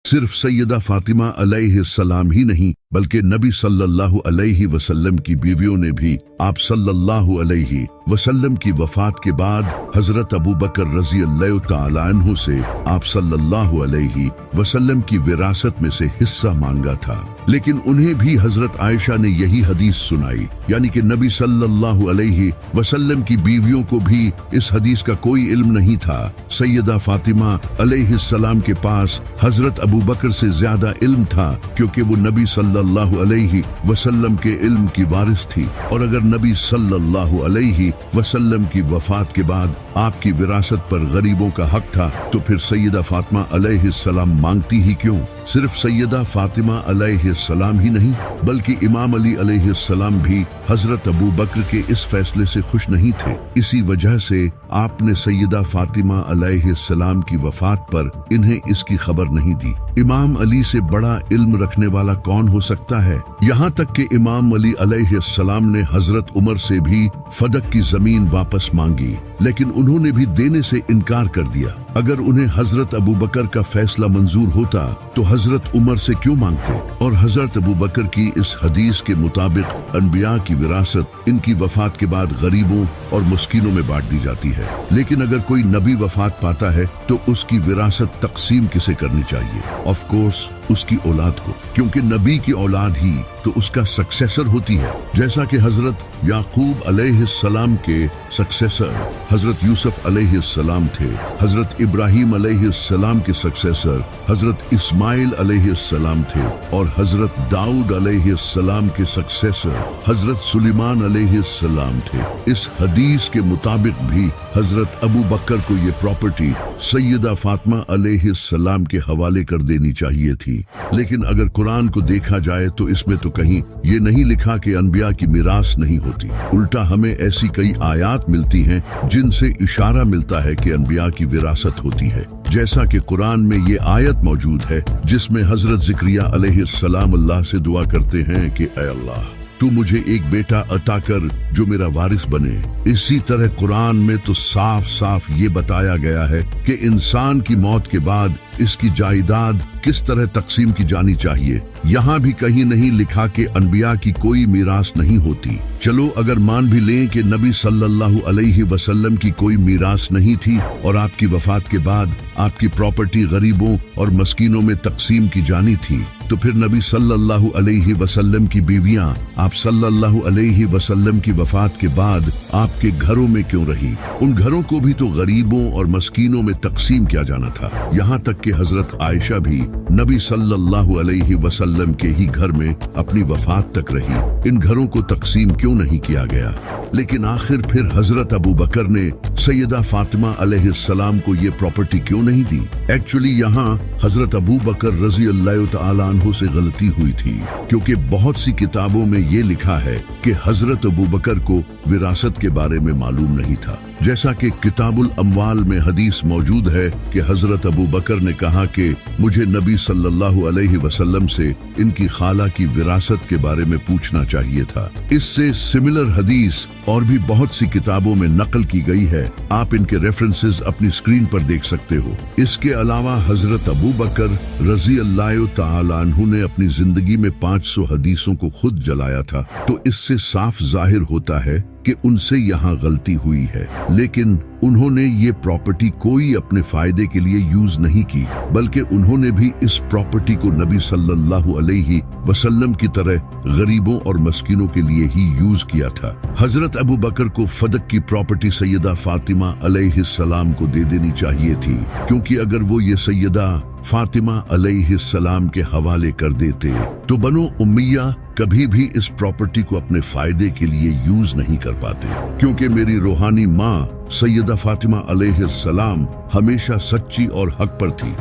सिर्फ सैयदा फातिमा अलैहिस्सलाम ही नहीं बल्कि नबी सल्लल्लाहु अलैहि वसल्लम की बीवियों ने भी आप सल्लल्लाहु अलैहि वसल्लम की वफात के बाद हजरत अबू बकर रज़ी अल्लाह तआला अन्हु से आप सल्लल्लाहु अलैहि वसल्लम की विरासत में से हिस्सा मांगा था। लेकिन उन्हें भी हजरत आयशा ने यही हदीस सुनाई, यानी कि नबी सल्लल्लाहु अलैहि वसल्लम की बीवियों को भी इस हदीस का कोई इल्म नहीं था। सैयदा फातिमा अलैहिस्सलाम के पास हजरत अबू बकर से ज्यादा इल्म था, क्योंकि वो नबी सल्लल्लाहु अलैहि वसल्लम के इल्म की वारिस थी। और अगर नबी सल्लल्लाहु अलैहि वसल्लम की वफात के बाद आपकी विरासत पर गरीबों का हक था, तो फिर सैयदा फातिमा अलैहिस्सलाम मांगती ही क्यों? सिर्फ सैयदा फातिमा अलैहिस्सलाम ही नहीं बल्कि इमाम अली अलैहिस्सलाम भी हजरत अबू बकर के इस फैसले से खुश नहीं थे। इसी वजह से आपने सैयदा फातिमा अलैहिस्सलाम की वफात पर इन्हें इसकी खबर नहीं दी। इमाम अली से बड़ा इल्म रखने वाला कौन हो सकता है? यहाँ तक कि इमाम अली अलैहिस्सलाम ने हजरत उमर से भी फदक की जमीन वापस मांगी, लेकिन उन्होंने भी देने से इनकार कर दिया। अगर उन्हें हजरत अबू बकर का फैसला मंजूर होता तो हजरत उमर से क्यों मांगते? और हजरत अबू बकर की इस हदीस के मुताबिक अनबिया की विरासत इनकी वफात के बाद गरीबों और मुस्किनों में बांट दी जाती है। लेकिन अगर कोई नबी वफात पाता है तो उसकी विरासत तकसीम किसे करनी चाहिए? ऑफ कोर्स उसकी औलाद को, क्योंकि नबी की औलाद ही तो उसका सक्सेसर होती है। जैसा कि हजरत याकूब अलैहिस्सलाम के सक्सेसर हजरत यूसुफ अलैहिस्सलाम थे, हजरत इब्राहिम अलैहिस्सलाम के सक्सेसर हजरत इस्माइल अलैहिस्सलाम थे, और हजरत दाऊद अलैहिस्सलाम के सक्सेसर हजरत सुलेमान अलैहिस्सलाम थे। इस हदीस के मुताबिक भी हजरत अबू बकर को ये प्रॉपर्टी सैयदा फातिमा अलैहिस्सलाम के हवाले कर देनी चाहिए थी। लेकिन अगर कुरान को देखा जाए तो इसमें तो कहीं ये नहीं लिखा कि अनबिया की मिरास नहीं होती। उल्टा हमें ऐसी कई आयात मिलती हैं जिनसे इशारा मिलता है कि अनबिया की विरासत होती है। जैसा कि कुरान में ये आयत मौजूद है जिसमें हजरत ज़िक्रिया अलैहिस्सलाम अल्लाह से दुआ करते हैं कि ऐ अल्लाह, तू मुझे एक बेटा अता कर जो मेरा वारिस बने। इसी तरह कुरान में तो साफ साफ ये बताया गया है कि इंसान की मौत के बाद इसकी जायदाद किस तरह तकसीम की जानी चाहिए। यहाँ भी कहीं नहीं लिखा कि अनबिया की कोई मीरास नहीं होती। चलो अगर मान भी लें कि नबी सल्लल्लाहु अलैहि वसल्लम की कोई मीरास नहीं थी और आपकी वफात के बाद आपकी प्रॉपर्टी गरीबों और मस्कीनों में तकसीम की जानी थी, तो फिर नबी सल्लल्लाहु अलैहि वसल्लम की बीवियां आप सल्लल्लाहु अलैहि वसल्लम की वफात के बाद आपके घरों में क्यों रही? उन घरों को भी तो गरीबों और मस्कीनों में तकसीम किया जाना था। यहाँ तक कि हजरत आयशा भी नबी सल्लल्लाहु अलैहि वसल्लम के ही घर में अपनी वफात तक रही। इन घरों को तकसीम क्यों नहीं किया गया? लेकिन आखिर फिर हजरत अबू बकर ने सैयदा फातिमा अलैहिस्सलाम को ये प्रॉपर्टी क्यों नहीं दी? एक्चुअली यहाँ हजरत अबू बकर रज़ी अल्लाह तआला अन्हु से गलती हुई थी, क्योंकि बहुत सी किताबों में ये लिखा है कि हजरत अबू बकर को विरासत के बारे में मालूम नहीं था। जैसा कि किताबुल अमवाल में हदीस मौजूद है कि हजरत अबू बकर ने कहा कि मुझे नबी सल्लल्लाहु अलैहि वसल्लम से इनकी खाला की विरासत के बारे में पूछना चाहिए था। इससे सिमिलर हदीस और भी बहुत सी किताबों में नकल की गई है। आप इनके रेफरेंसेस अपनी स्क्रीन पर देख सकते हो। इसके अलावा हजरत अबू बकर रज़ी अल्लाह तआला अन्हु ने अपनी जिंदगी में 500 हदीसों को खुद जलाया था, तो इससे साफ जाहिर होता है कि उनसे यहाँ गलती हुई है। लेकिन उन्होंने ये प्रॉपर्टी कोई अपने फायदे के लिए यूज नहीं की, बल्कि उन्होंने भी इस प्रॉपर्टी को नबी सल्लल्लाहु अलैहि वसल्लम की तरह गरीबों और मस्कीनों के लिए ही यूज किया था। हजरत अबू बकर को फदक की प्रॉपर्टी सैयदा फातिमा अलैहिस्सलाम को दे देनी चाहिए थी, क्योंकि अगर वो ये सैयदा फातिमा अलैहिस्सलाम के हवाले कर देते तो बनो उम्मिया कभी भी इस प्रॉपर्टी को अपने फायदे के लिए यूज नहीं कर पाते, क्योंकि मेरी रूहानी माँ सैयदा फातिमा अलैहिस्सलाम हमेशा सच्ची और हक पर थी।